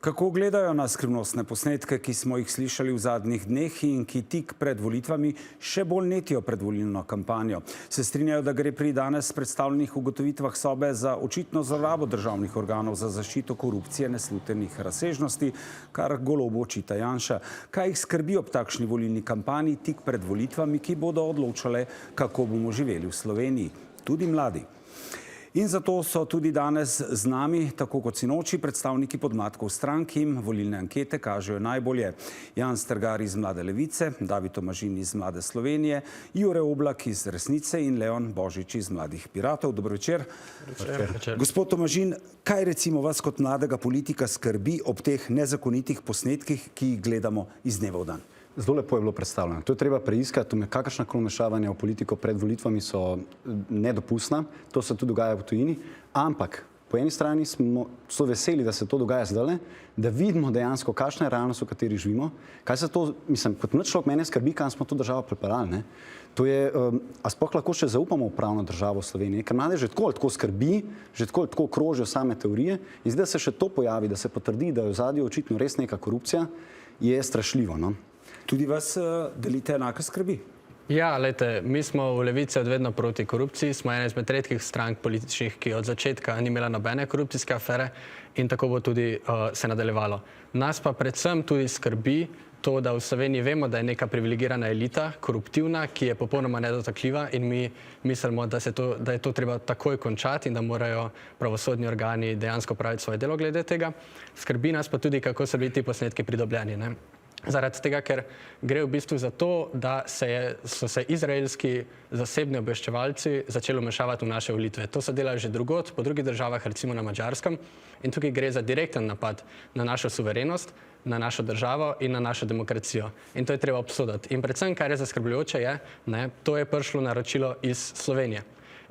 Kako gledajo na skrivnostne posnetke, ki smo jih slišali v zadnjih dneh in ki tik pred volitvami še bolj netijo predvolilno kampanjo? Se strinjajo, da gre pri danes predstavljenih ugotovitvah Sobe za očitno zlorabo državnih organov za zaščito korupcije neslutenih razsežnosti, kar Golobu očita Janša. Kaj jih skrbi ob takšni volilni kampanji tik pred volitvami, ki bodo odločale, kako bomo živeli v Sloveniji, tudi mladi? In zato so tudi danes z nami, tako kot sinoči, predstavniki podmladkov strank, ki jim volilne ankete kažejo najbolje. Jan Strgar iz Mlade Levice, David Tomažin iz Mlade Slovenije, Jure Oblak iz Resnice in Leon Božič iz Mladih piratov. Dobro večer. Gospod Tomažin, kaj recimo vas kot mladega politika skrbi ob teh nezakonitih posnetkih, ki jih gledamo iz dneva v dan? Zelo lepo je bilo predstavljeno. To je treba preiskati. Kakršnakoli vmešavanja v politiko pred volitvami so nedopustna. To se tudi dogaja v tujini. Ampak po eni strani so veseli, da se to dogaja zdaj, da vidimo dejansko, kakšna je realnost, v kateri živimo. Kaj se to, mislim, kot mlad človek mene skrbi, kam smo to državo pripeljali. To je, a sploh lahko še zaupamo v pravno državo v Sloveniji? Ker mlade že tako skrbi, že tako krožijo same teorije in zdaj se še to pojavi, da se potrdi, da je v ozadju očitno res neka korupcija, je strašljivo, no? Tudi vas delite enake skrbi? Ja, lejte, mi smo v Levici od vedno proti korupciji, smo ena izmed redkih strank političnih, ki od začetka ni imela nobene korupcijske afere in tako bo tudi se nadaljevalo. Nas pa predvsem tudi skrbi to, da v Sloveniji vemo, da je neka privilegirana elita, koruptivna, ki je popolnoma nedotakljiva in mi mislimo, da je to treba takoj končati in da morajo pravosodni organi dejansko praviti svoje delo glede tega. Skrbi nas pa tudi, kako so bili ti posnetki pridobljeni, ne? Zaradi tega, ker gre v bistvu za to, da so se izraelski zasebni obveščevalci začeli vmešavati v naše volitve. To so delali že drugod, po drugih državah, recimo na Madžarskem, in tukaj gre za direkten napad na našo suverenost, na našo državo in na našo demokracijo. In to je treba obsoditi. In predvsem, kar je zaskrbljujoče, to je prišlo naročilo iz Slovenije.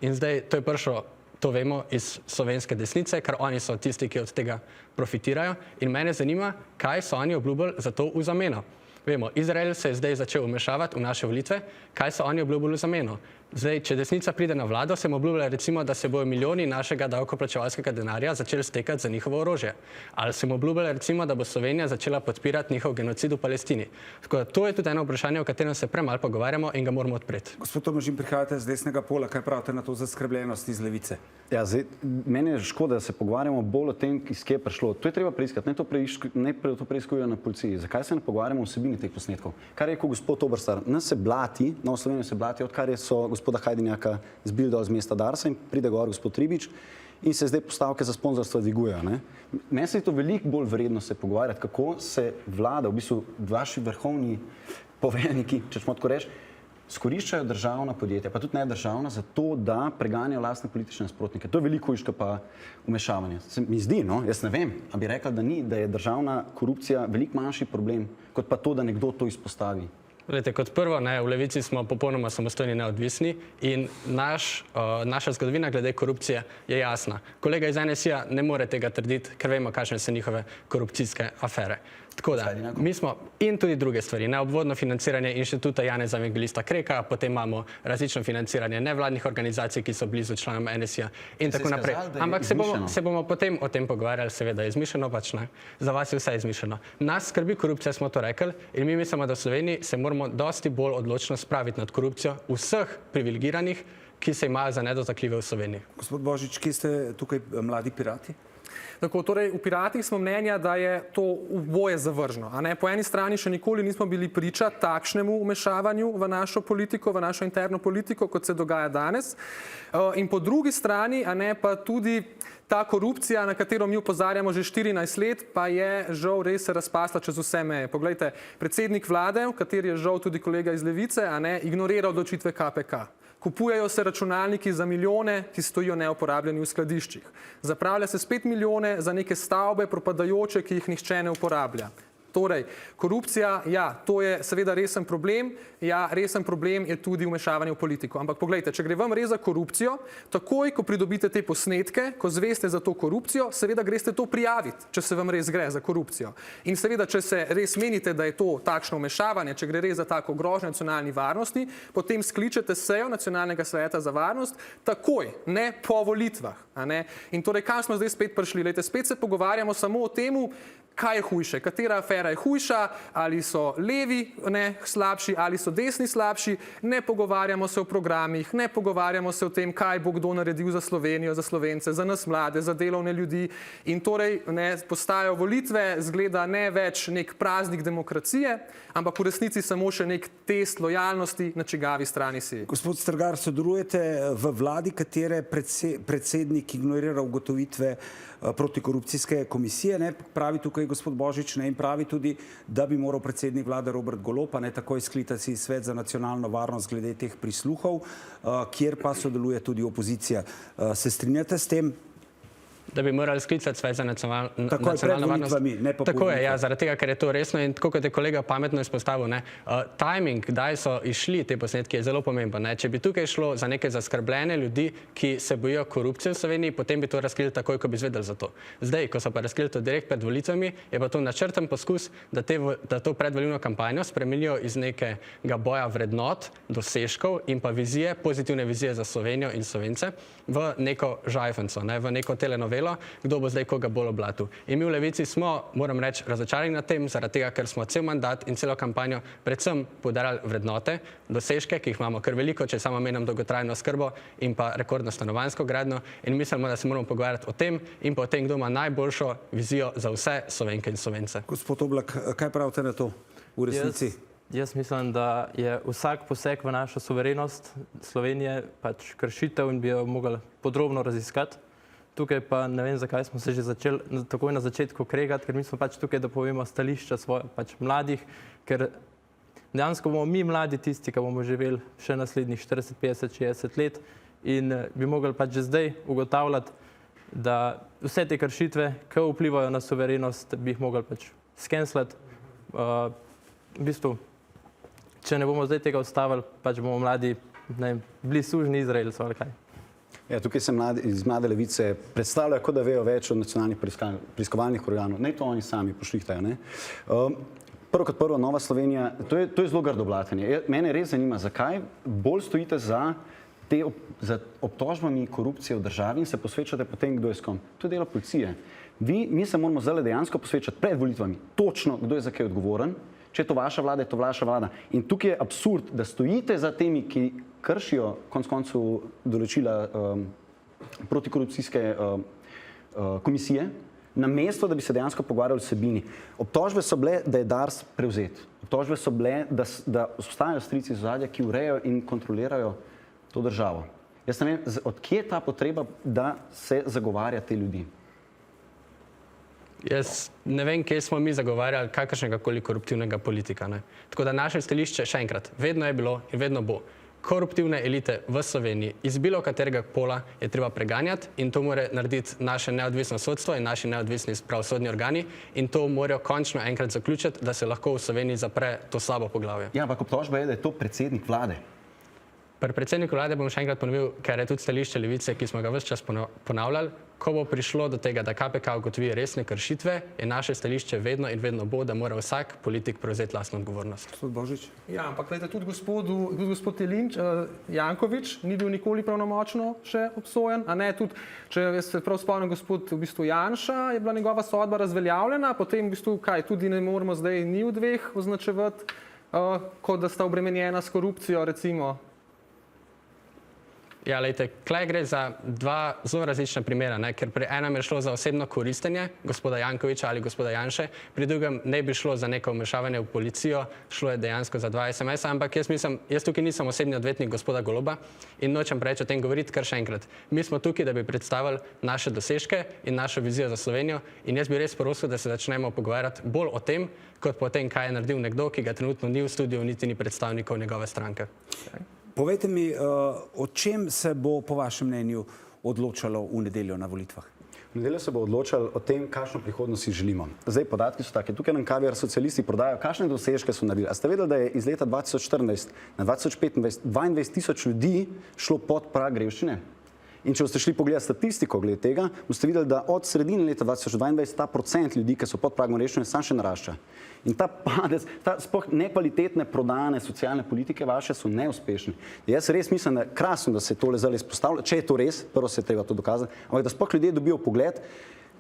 In zdaj to je prišlo, to vemo, iz slovenske desnice, ker oni so tisti, ki od tega profitirajo. In mene zanima, kaj so oni obljubili za to v zameno. Vemo, Izrael se je zdaj začel vmešavati v naše volitve, kaj so oni obljubili v zameno. Zdaj, če desnica pride na vlado, sem obljubila recimo, da se bojo milijoni našega davkoplačevalskega denarja začeli stekati za njihovo orožje. Ali sem obljubila recimo, da bo Slovenija začela podpirati njihov genocid v Palestini. Tako da to je tudi eno vprašanje, o katerem se premalo pogovarjamo in ga moramo odpreti. Gospod Tomažin, prihajate z desnega pola, kaj pravite na to zaskrbljenost iz Levice? Ja, zdaj, meni je škoda, da se pogovarjamo bolj o tem, iz kje je prišlo. To je treba preiskati, ne to preiskujejo na policiji. Zakaj se ne pogovarjamo o vsebini teh posnetkov? Kar je rekel gospod Oberstar, nas se blati, Novo Slovenijo se blati, odkar so gospoda Hajdinjaka zbili dol z mesta Darsa in pride gor gospod Ribič in se zdaj postavke za sponzorstvo dvigujejo. Meni se je to veliko bolj vredno se pogovarjati, kako se vlada, v bistvu vaši vrhovni poveljniki, če smo tako reči, skoriščajo državna podjetja, pa tudi ne državna, za to, da preganjajo lastne politične nasprotnike. To je veliko hujše pa vmešavanje. Se mi zdi, no, jaz ne vem, a bi rekla, da ni, da je državna korupcija veliko manjši problem, kot pa to, da nekdo to izpostavi. Glejte, kot prvo, v Levici smo popolnoma samostojni in neodvisni in naša zgodovina glede korupcije je jasna. Kolega iz NSI-ja ne more tega trditi, ker vemo, kakšne so njihove korupcijske afere. Tako da, mi smo in tudi druge stvari, neobvodno financiranje inštituta Janeza Evangelista Kreka, potem imamo različno financiranje nevladnih organizacij, ki so blizu članom NSI-ja in tako naprej. Ampak se bomo potem o tem pogovarjali, seveda je izmišljeno, pač ne. Za vas je vse izmišljeno. Nas skrbi korupcija, smo to rekli, in mi mislimo, da v Sloveniji se moramo dosti bolj odločno spraviti nad korupcijo vseh privilegiranih, ki se imajo za nedotakljive v Sloveniji. Gospod Božič, kje ste tukaj Mladi pirati? Tako, torej, v Piratih smo mnenja, da je to oboje zavržno. Po eni strani še nikoli nismo bili priča takšnemu vmešavanju v našo politiko, v našo interno politiko, kot se dogaja danes. In po drugi strani, pa tudi ta korupcija, na katero mi opozarjamo že 14 let, pa je žal res razpasla čez vse meje. Poglejte, predsednik vlade, v kateri je žal tudi kolega iz Levice, ignorira odločitve KPK. Kupujejo se računalniki za milijone, ki stojijo neuporabljeni v skladiščih. Zapravlja se spet milijone za neke stavbe propadajoče, ki jih nihče ne uporablja. Torej, korupcija, ja, to je seveda resen problem. Ja, resen problem je tudi vmešavanje v politiko. Ampak poglejte, če gre vam res za korupcijo, takoj, ko pridobite te posnetke, ko zveste za to korupcijo, seveda greste to prijaviti, če se vam res gre za korupcijo. In seveda, če se res menite, da je to takšno vmešavanje, če gre res za tako grožnjo nacionalni varnosti, potem skličete sejo Nacionalnega sveta za varnost takoj, ne po volitvah. In torej, kam smo zdaj spet prišli? Lejte, spet se pogovarjamo samo o temu, kaj je hujše, katera afera je hujša, ali so levi slabši, ali so desni slabši, ne pogovarjamo se o programih, ne pogovarjamo se o tem, kaj bo kdo naredil za Slovenijo, za Slovence, za nas mlade, za delovne ljudi in torej postajajo volitve, zgleda ne več nek praznik demokracije, ampak v resnici samo še nek test lojalnosti, na čigavi strani si. Gospod Strgar, sodelujete v vladi, katere predsednik ignorira ugotovitve protikorupcijske komisije, ne, pravi tukaj gospod Božič, ne, in pravi tudi, da bi moral predsednik vlade Robert Golob takoj sklicati svet za nacionalno varnost glede teh prisluhov, kjer pa sodeluje tudi opozicija. Se strinjate s tem? Da bi morali sklicati svet za nacionalno varnost. Ne pa tako je, ja, zaradi tega, ker je to resno in tako kot je kolega pametno izpostavil, timing, kdaj so išli te posnetki, je zelo pomemben. Če bi tukaj šlo za neke zaskrbljene ljudi, ki se bojijo korupcije v Sloveniji, potem bi to razkrili takoj, ko bi izvedeli za to. Zdaj, ko so pa razkrili to direkt pred volitvami, je pa to načrten poskus, da to predvolilno kampanjo spremenijo iz nekega boja vrednot, dosežkov in pa vizije, pozitivne vizije za Slovenijo in Slovence v neko žajfenco, v neko telenovelo, kdo bo zdaj koga bolj oblatil. In mi v Levici smo, moram reči, razočarani nad tem, zaradi tega, ker smo cel mandat in celo kampanjo predvsem poudarjali vrednote, dosežke, ki jih imamo kar veliko, če samo menim dolgotrajno oskrbo in pa rekordno stanovanjsko gradnjo, in mislimo, da se moramo pogovarjati o tem in pa o tem, kdo ima najboljšo vizijo za vse Slovenke in Slovence. Gospod Oblak, kaj pravite na to v resnici? Jaz mislim, da je vsak poseg v našo suverenost Slovenije pač kršitev in bi jo mogli podrobno raziskati. Tukaj pa ne vem, zakaj smo se že začeli takoj na začetku kregati, ker mi smo pač tukaj, da povemo stališča svoje pač mladih, ker dejansko bomo mi mladi tisti, ki bomo živeli še naslednjih 40, 50, 60 let in bi mogli pač že zdaj ugotavljati, da vse te kršitve, ki vplivajo na suverenost, bi jih mogli pač skenslati. V bistvu, če ne bomo zdaj tega ustavili, pač bomo mladi bili sužni Izraelcev ali kaj. Ja, tukaj se iz Mlade Levice predstavljajo, kot da vejo več od nacionalnih preiskovalnih organov. Ne to oni sami pošlihtajo. Prvo kot prvo, Nova Slovenija, to je zelo grdo blatenje. Mene res zanima, zakaj bolj stojite za obtožbami korupcije v državi in se posvečate potem, kdo je s kom. To je delo policije. Mi se moramo zdaj dejansko posvečati pred volitvami točno, kdo je za kaj odgovoren. Če je to vaša vlada, je to vaša vlada. In tukaj je absurd, da stojite za temi, ki kršijo konec koncev določila protikorupcijske komisije, namesto da bi se dejansko pogovarjali o vsebini. Obtožbe so bile, da je Dars prevzet. Obtožbe so bile, da obstajajo strici iz ozadja, ki urejajo in kontrolirajo to državo. Jaz ne vem, od kje je ta potreba, da se zagovarja te ljudi? Jaz ne vem, kje smo mi zagovarjali kakršnega koli koruptivnega politika. Tako da naše stališče, še enkrat, vedno je bilo in vedno bo. Koruptivne elite v Sloveniji iz bilo katerega pola je treba preganjati in to mora narediti naše neodvisno sodstvo in naši neodvisni pravosodni organi in to morajo končno enkrat zaključiti, da se lahko v Sloveniji zapre to slabo poglavje. Ja, ampak obtožba je, da je to predsednik vlade. Pri predsedniku vlade bom še enkrat ponovil, ker je tudi stališče Levice, ki smo ga ves čas ponavljali, ko bo prišlo do tega, da KPK ugotovi resne kršitve, je naše stališče vedno in vedno bo, da mora vsak politik prevzeti lastno odgovornost. Gospod Božič? Ja, ampak gledajte, tudi gospod Janković ni bil nikoli pravnomočno še obsojen, a ne tudi, če se prav spomnim, gospod v bistvu Janša, je bila njegova sodba razveljavljena, potem v bistvu kaj, tudi ne moramo zdaj ni v dveh označevati, kot da sta obremenjena s korupcijo, recimo. Ja, lejte, klej gre za dva zelo različna primera, ker pri enem je šlo za osebno koristenje gospoda Jankovića ali gospoda Janše, pri drugem ne bi šlo za neko vmešavanje v policijo, šlo je dejansko za 2 SMS-a, ampak jaz tukaj nisem osebni odvetnik gospoda Goloba in nočem preveč o tem govoriti, kar še enkrat. Mi smo tukaj, da bi predstavili naše dosežke in našo vizijo za Slovenijo in jaz bi res prosil, da se začnemo pogovarjati bolj o tem, kot po tem, kaj je naredil nekdo, ki ga trenutno ni v studiu, niti ni predstavnikov njegove stranke. Povejte mi, o čem se bo po vašem mnenju odločalo v nedeljo na volitvah? V nedeljo se bo odločalo o tem, kakšno prihodnost si želimo. Zdaj, podatki so take. Tukaj nam Kaviar socialisti prodajajo, kakšne dosežke so naredili. A ste vedeli, da je iz leta 2014 na 2025 22.000 ljudi šlo pod prag revščine? In če boste šli pogledati statistiko glede tega, boste videli, da od sredine leta 2022 ta procent ljudi, ki so pod pragom revščine, sam še narašča. In ta padec, ta sploh nekvalitetne prodane socialne politike vaše so neuspešne. Jaz res mislim, da je krasno, da se tole zdaj izpostavlja, če je to res, prvo se je treba to dokazati, ampak da sploh ljudje dobijo pogled,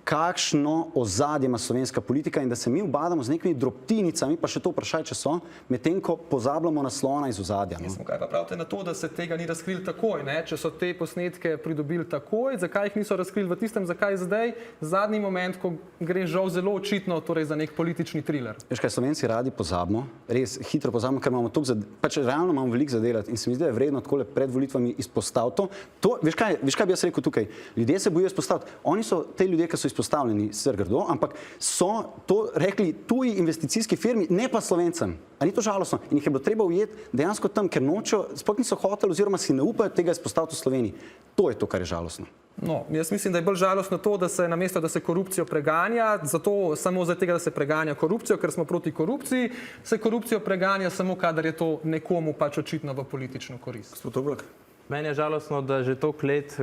kakšno ozadje ima slovenska politika in da se mi ubadamo z nekimi drobtinicami, pa še to vprašaj, če so, medtem ko pozabljamo na slona iz ozadja. No? Kaj pa pravite na to, da se tega ni razkrili takoj? Ne? Če so te posnetke pridobili takoj, zakaj jih niso razkrili v tistem, zakaj zdaj, zadnji moment, ko gre žal zelo očitno torej za nek politični thriller? Veš kaj, Slovenci radi pozabimo, res hitro pozabimo, ker imamo toliko pač realno imamo veliko zadelati in se mi zdi, da je vredno takole pred volitvami izpostaviti to. Veš kaj bi jaz rekel tukaj? Ljudje se bojijo izpostaviti. Oni so te ljudje, ki so izpostavljeni, sicer grdo, ampak so to rekli tuji investicijski firmi, ne pa Slovencem. A ni to žalostno? In jih je bilo treba ujeti dejansko tam, ker nočejo, sploh niso hoteli oziroma si ne upajo tega izpostaviti v Sloveniji. To je to, kar je žalostno. No, jaz mislim, da je bolj žalostno to, da se namesto, da se korupcijo preganja, samo zaradi tega, da se preganja korupcijo, ker smo proti korupciji, se korupcijo preganja samo, kadar je to nekomu pač očitno v politično korist. Gospod Oblak. Meni je žalostno, da že toliko let,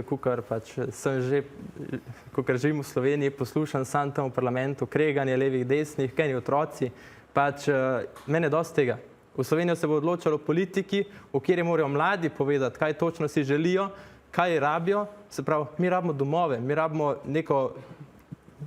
kakor živim v Sloveniji, poslušam sam tam v parlamentu, kreganje levih, desnih, kajni otroci, meni je dosti tega. V Slovenijo se bo odločalo politiki, v kateri morajo mladi povedati, kaj točno si želijo, kaj rabijo, se pravi, mi rabimo domove, mi rabimo neko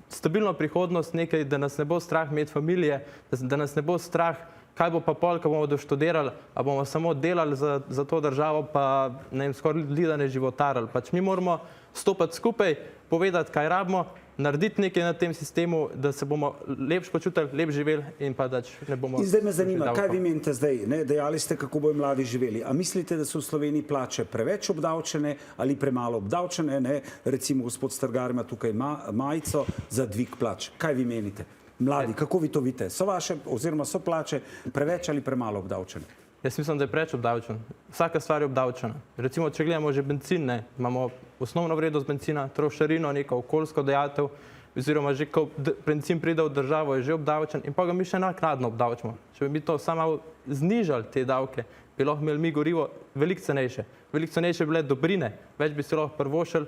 stabilno prihodnost, nekaj, da nas ne bo strah imeti familije, da nas ne bo strah, kaj bo pa pol, ko bomo doštudirali, a bomo samo delali za to državo, pa ne vem, skoraj ljudi, da ne životarili. Pač mi moramo stopiti skupaj, povedati, kaj rabimo, narediti nekaj na tem sistemu, da se bomo lepš počutili, lep živeli in pa da ne bomo... In zdaj me zanima, kaj vi menite zdaj? Ne? Dejali ste, kako bojo mladi živeli. A mislite, da so v Sloveniji plače preveč obdavčene ali premalo obdavčene? Ne? Recimo, gospod Strgar ima tukaj majico za dvig plač. Kaj vi menite? Mladi, kako vi to vidite? So vaše, oziroma so plače preveč ali premalo obdavčene? Jaz mislim, da je preveč obdavčen. Vsaka stvar je obdavčena. Recimo, če gledamo že benzin, imamo osnovno vrednost benzina, trošarino, neko okoljsko dejatev, oziroma že ko benzin pride v državo, je že obdavčen in pa ga mi še naknadno obdavčimo. Če bi mi to samo znižali te davke, bi lahko imeli mi gorivo veliko cenejše. Veliko cenejše bi bile dobrine, več bi si lahko prvošili,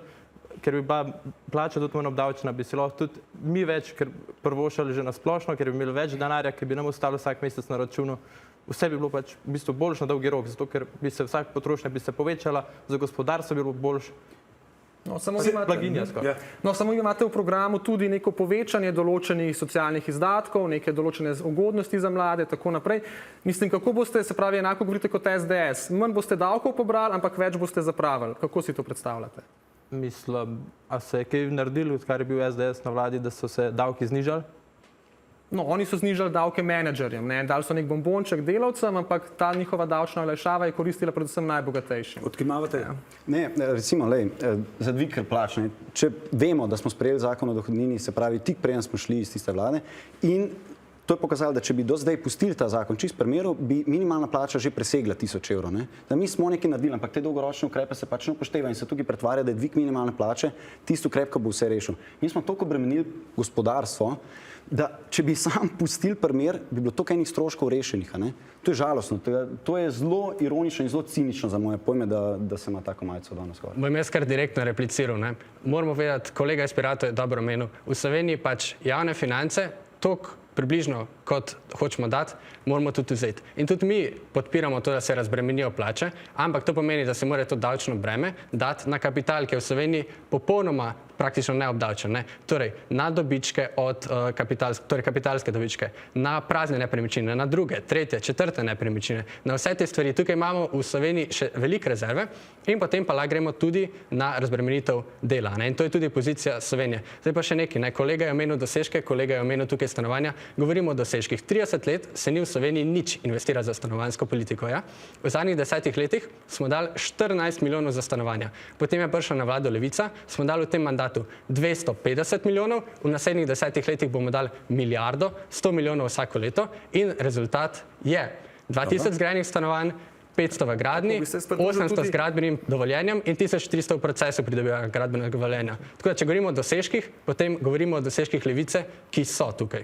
ker bi bila plača tudi manj obdavčena, bi si lahko tudi mi več prvošili že na splošno, ker bi imeli več denarja, ki bi nam ostalo vsak mesec na računu. Vse bi bilo pač v bistvu boljše na dolgi rok, zato ker bi se vsak potrošnja bi se povečala, za gospodarstvo bi bilo boljše. No, samo vi imate v programu tudi neko povečanje določenih socialnih izdatkov, neke določene ugodnosti za mlade, tako naprej. Mislim, kako boste, se pravi, enako govorite kot SDS, manj boste davkov pobrali, ampak več boste zapravili. Kako si to predstavljate? Mislim, a se je kaj naredilo, odkar je bil SDS na vladi, da so se davki znižali? No, oni so znižali davke menedžerjem, dali so nek bombonček delavcem, ampak ta njihova davčna olajšava je koristila predvsem najbogatejšim. Odkimavate? Ne, recimo, za dvig plač. Če vemo, da smo sprejeli zakon o dohodnini, se pravi, tik preden smo šli iz tiste vlade in to je pokazalo, da če bi do zdaj pustili ta zakon čist primeru, bi minimalna plača že presegla 1000 evrov. Da mi smo nekaj naredili, ampak te dolgoročne ukrepe se pač ne upoštevajo in se tukaj pretvarja, da je dvig minimalne plače tisti ukrep, ki bo vse rešil. Mi smo toliko bremenili gospodarstvo, da če bi sam pustili primer, bi bilo toliko enih stroškov rešenih. To je žalostno. To je zelo ironično in zelo cinično za moje pojme, da se ima tako majico danes skoraj. Bom jaz kar direktno repliciral. Moramo vedeti, kolega iz Piratov je dobro omenil, v Sloveniji pač javne finance toliko približno, kot hočemo dati, moramo tudi vzeti. In tudi mi podpiramo to, da se razbremenijo plače, ampak to pomeni, da se mora to davčno breme dati na kapital, ki je v Sloveniji popolnoma praktično neobdavčen. Torej, na dobičke od kapitalske dobičke, na prazne nepremičnine, na druge, tretje, četrte nepremičnine, na vse te stvari. Tukaj imamo v Sloveniji še velike rezerve in potem pa gremo tudi na razbremenitev dela. In to je tudi pozicija Slovenije. Zdaj pa še nekaj. Kolega je omenil dosežke, kolega je omenil tukaj stanovanja. Govorimo o dosežkih. 30 let se ni v Sloveniji nič investirati za stanovanjsko politiko. Ja? V zadnjih 10 letih smo dali 14 milijonov za stanovanja. Potem je prišla na vlado Levica, smo dali v tem mandatu 250 milijonov, v naslednjih 10 letih bomo dali milijardo, 100 milijonov vsako leto in rezultat je 2000 zgrajenih stanovanj, 500 v gradnji, 800 z gradbenim dovoljenjem in 1300 v procesu pridobivanja gradbenega dovoljenja. Tako da, če govorimo o dosežkih, potem govorimo o dosežkih Levice, ki so tukaj.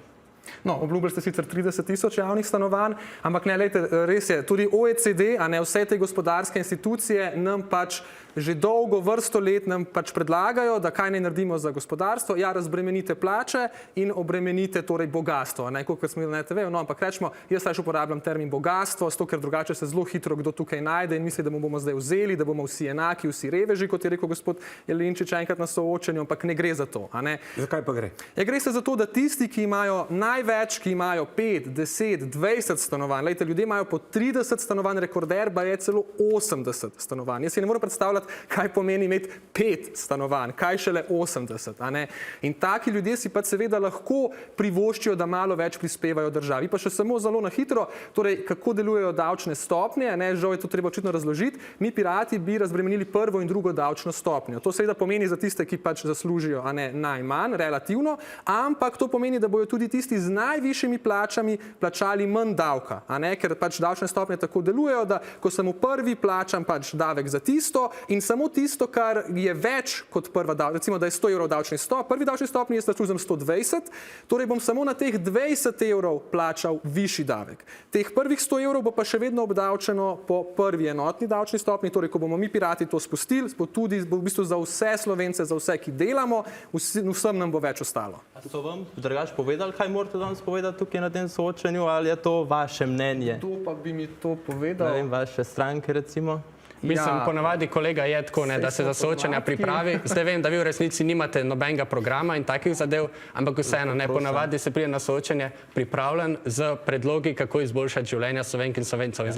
No, obljubili ste sicer 30 000 javnih stanovanj, ampak ne, lejte, res je, tudi OECD, a ne vse te gospodarske institucije nam pač že dolgo vrsto let nam pač predlagajo, da kaj naj naredimo za gospodarstvo, ja, razbremenite plače in obremenite torej bogastvo, kot smo imeli na TV, no, ampak rečemo, jaz raje uporabljam termin bogastvo, zato ker drugače se zelo hitro kdo tukaj najde in misli, da mu bomo zdaj vzeli, da bomo vsi enaki, vsi reveži, kot je rekel gospod Jelinčič enkrat na soočenju, ampak ne gre za to. Zakaj pa gre? Ja, gre se za to, da tisti, ki imajo največ, ki imajo 5, 10, 20 stanovanj, lejte, ljudje imajo po 30 stanovanj, rekorder pa je celo 80 stanovanj. Jaz si ne morem predstavljati, kaj pomeni imeti 5 stanovanj, kaj šele 80. In taki ljudje si pa seveda lahko privoščijo, da malo več prispevajo državi. Pa še samo zelo na hitro, torej kako delujejo davčne stopnje, žal je to treba očitno razložiti. Mi pirati bi razbremenili prvo in drugo davčno stopnjo. To seveda pomeni za tiste, ki pač zaslužijo najmanj, relativno, ampak to pomeni, da bojo tudi tisti z najvišjimi plačami plačali manj davka, ker pač davčne stopnje tako delujejo, da ko sem v prvi plačam pač davek za tisto in samo tisto, kar je več kot prva davčna, recimo, da je 100 evrov davčni stop, prvi davčni stopnji jaz računam 120, torej bom samo na teh 20 evrov plačal višji davek. Teh prvih 100 evrov bo pa še vedno obdavčeno po prvi enotni davčni stopnji, torej ko bomo mi pirati to spustili, bo tudi v bistvu za vse Slovence, za vse, ki delamo, vsem nam bo več ostalo. A so vam drugače povedali, kaj morate danes povedati tukaj na tem soočenju, ali je to vaše mnenje? Kdo pa bi mi to povedal? Ne vem, vaše stranke recimo? Mislim, ponavadi kolega je tako, da se za soočanja pripravi. Zdaj vem, da vi v resnici nimate nobenega programa in takih zadev, ampak vseeno, ponavadi se pride na soočenje pripravljen z predlogi, kako izboljšati življenja Slovenk in Slovencev.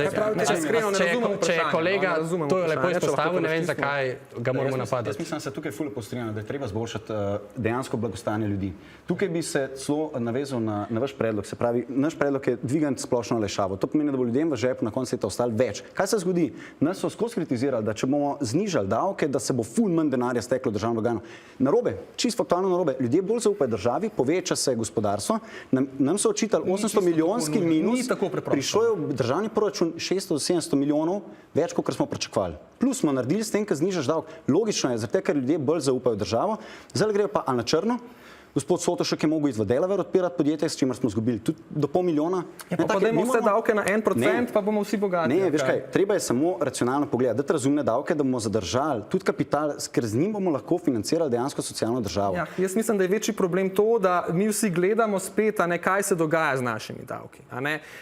Če je kolega to lepo izpostavil, ne vem, zakaj ga moramo napadati. Jaz mislim, da se tukaj ful postrinjam, da je treba izboljšati dejansko blagostanje ljudi. Tukaj bi se celo navezal na vaš predlog, se pravi, naš predlog je dvigati splošno olajšavo. To pomeni, da bo ljudem v žepu na koncu leta ostalo več. Kaj se zgodi? Nas so skozi kritizirali, da če bomo znižali davke, da se bo ful manj denarja steklo v državno blagajno. Narobe, čisto faktualno narobe. Ljudje bolj zaupajo državi, poveča se gospodarstvo. Nam so očitali 800 milijonski minus, prišlo je v državni proračun 600-700 milijonov, več, kot smo pričakovali. Plus smo naredili s tem, ker znižaš davek. Logično je, zato ker ljudje bolj zaupajo državo, zdaj grejo pa na črno. Gospod Sotošek je mogel iti v Delaware odpirati podjetje, s čimer smo izgubili tudi do pol milijona. Pa dajmo vse davke na 1%, pa bomo vsi bogati. Ne, veš kaj, treba je samo racionalno pogledati, dati razumne davke, da bomo zadržali tudi kapital, ker z njim bomo lahko financirali dejansko socialno državo. Ja, jaz mislim, da je večji problem to, da mi vsi gledamo spet, kaj se dogaja z našimi davki.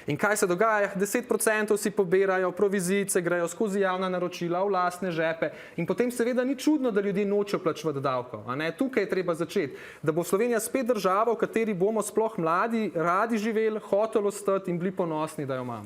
In kaj se dogaja? 10% si pobirajo, provizice grejo skozi javna naročila v lastne žepe in potem seveda ni čudno, da ljudje nočejo plačevati davkov. Tukaj je treba začeti, da bo Slovenija spet država, v kateri bomo sploh mladi radi živeli, hoteli ostati in bili ponosni, da jo imamo.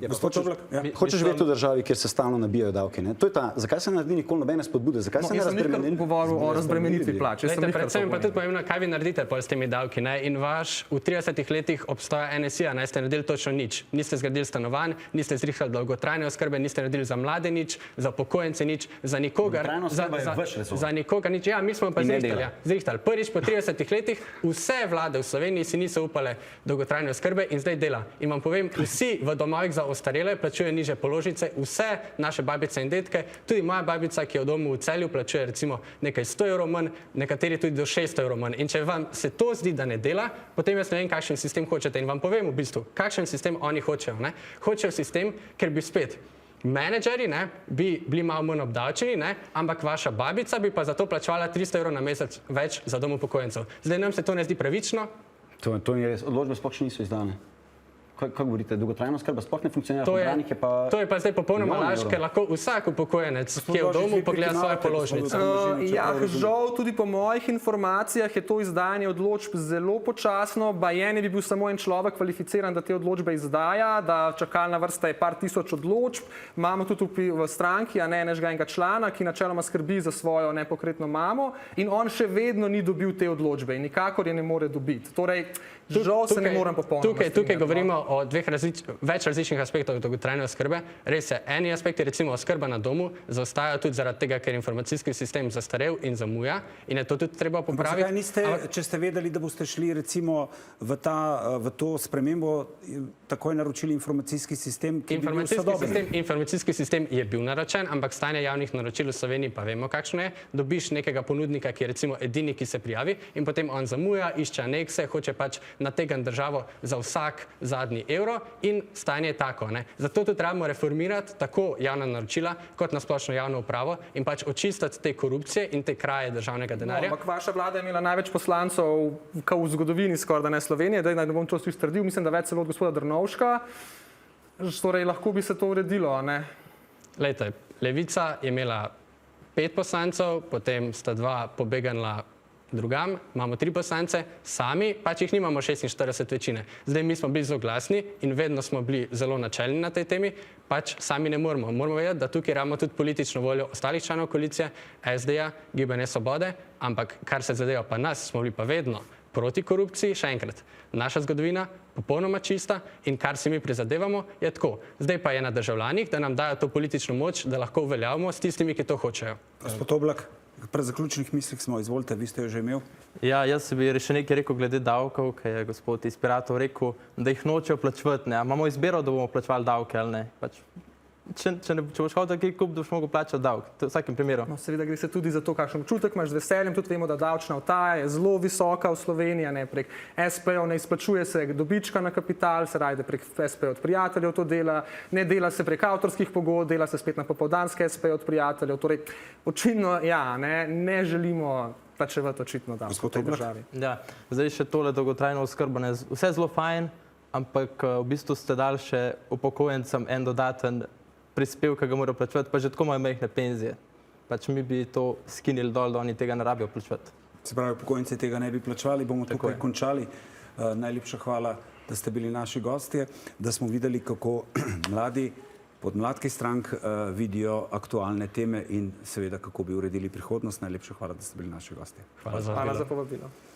Hočeš živeti v državi, kjer se stalno nabijajo davke. To je ta, zakaj se ne naredi nikoli nobene spodbude? Zakaj se ne razbremeni? Jaz sem govoril o razbremenitvi plač. Predvsem pa tudi pomembno, kaj vi naredite s temi davki. In vaš v 30 letih obstoja NSI, ste naredili točno nič. Niste zgradili stanovanj, niste zrihtali dolgotrajne oskrbe, niste naredili za mlade nič, za upokojence nič, za nikogar. Za nikogar nič. Ja, mi smo pa zrihtali. Prvič po 30 letih vse vlade v Sloveniji si niso upale dolgotrajne oskrbe in zdaj dela. In vam povem, vsi v domovih za ostarele plačujejo nižje položnice, vse naše babice in detke, tudi moja babica, ki je v domu v Celju, plačuje recimo nekaj 100 evrov manj, nekateri tudi do 600 evrov manj. In če vam se to zdi, da ne dela, potem jaz ne vem, kakšen sistem hočete. In vam povem v bistvu, kakšen sistem oni hočejo. Hočejo sistem, ker bi spet menedžeri bi bili malo manj obdavčeni, ampak vaša babica bi pa zato plačevala 300 evrov na mesec več za dom upokojencev. Zdaj nam se to ne zdi pravično? To je res. Odločbe sploh še niso izdane. Kaj govorite, dolgotrajna oskrba sploh ne funkcionira? To je pa zdaj popolnoma laž, ker lahko vsak upokojenec, ki je v domu, pogleda svoje položnice. Ja, žal tudi po mojih informacijah je to izdajanje odločb zelo počasno. Baje ne bi bil samo en človek kvalificiran, da te odločbe izdaja, da čakalna vrsta je par tisoč odločb. Imamo tudi v stranki enega člana, ki načeloma skrbi za svojo nepokretno mamo in on še vedno ni dobil te odločbe in nikakor je ne more dobiti. Torej, žal se ne morem popolnoma strinjati. Tukaj govorimo o več različnih aspektov dolgotrajne oskrbe. Res je, eni aspekti, recimo oskrba na domu, zaostajajo tudi zaradi tega, ker informacijski sistem zastarel in zamuja in je to tudi treba popraviti. Če ste vedeli, da boste šli recimo v to spremembo, takoj naročili informacijski sistem, ki bi bil sodoben? Informacijski sistem je bil naročen, ampak stanje javnih naročil v Sloveniji pa vemo, kakšno je. Dobiš nekega ponudnika, ki je recimo edini, ki se prijavi in potem on zamuja, išče anekse, hoče pač nategniti državo za vsak zadnji državni evro in stanje je tako. Ne. Zato tudi rabimo reformirati tako javna naročila kot nasplošno javno upravo in pač očistiti te korupcije in te kraje državnega denarja. Ampak vaša vlada je imela največ poslancev v zgodovini skoraj da ne Slovenije, da ne bom to strdil, mislim, da več celo od gospoda Drnovška, torej lahko bi se to uredilo, ne? Lejte, Levica je imela 5 poslancev, potem sta 2 pobegnila drugam, imamo 3 poslance, sami pač jih nimamo 46 večine. Zdaj mi smo bili zelo glasni in vedno smo bili zelo načelni na tej temi, pač sami ne moramo. Moramo vedeti, da tukaj imamo tudi politično voljo ostalih članov koalicije, SD-ja, Gibanje Svobode, ampak kar se zadeva pa nas, smo bili pa vedno proti korupciji, še enkrat, naša zgodovina popolnoma čista in kar si mi prizadevamo je tako. Zdaj pa je na državljanih, da nam dajo to politično moč, da lahko uveljavimo s tistimi, ki to hočejo. Gospod Oblak, pri zaključnih mislih smo, izvolite, vi ste jo že imel. Ja, jaz bi še nekaj rekel glede davkov, ker je gospod Inspirator rekel, da jih nočejo plačevati. Imamo izbiro, da bomo plačevali davke ali ne. Pač, če boš hotel taki kup, da boš mogel plačati davek. To v vsakem primeru. No, seveda gre se tudi za to, kakšen občutek imaš z veseljem. Tudi vemo, da davčna utaja je zelo visoka v Sloveniji, ne prek SP-jev, ne izplačuje se dobička na kapital, se rajde prek SP od prijateljev to dela, ne dela se prek avtorskih pogodb, dela se spet na popoldanske SP od prijateljev. Torej, očitno, ja, ne želimo plačevati očitno davke v tej državi. Ja, zdaj še tole dolgotrajno oskrbo. Vse zelo fajn, ampak v bistvu ste dali še upokojencem en dodaten prispevek, ki ga morajo plačevati, pa že tako imajo majhne penzije. Pač mi bi to skinili dol, da oni tega ne rabijo plačevati. Se pravi, upokojenci tega ne bi plačevali, bomo tukaj končali. Najlepša hvala, da ste bili naši gostje, da smo videli, kako mladi podmladki strank vidijo aktualne teme in seveda, kako bi uredili prihodnost. Najlepša hvala, da ste bili naši gostje. Hvala za Hvala za povabilo.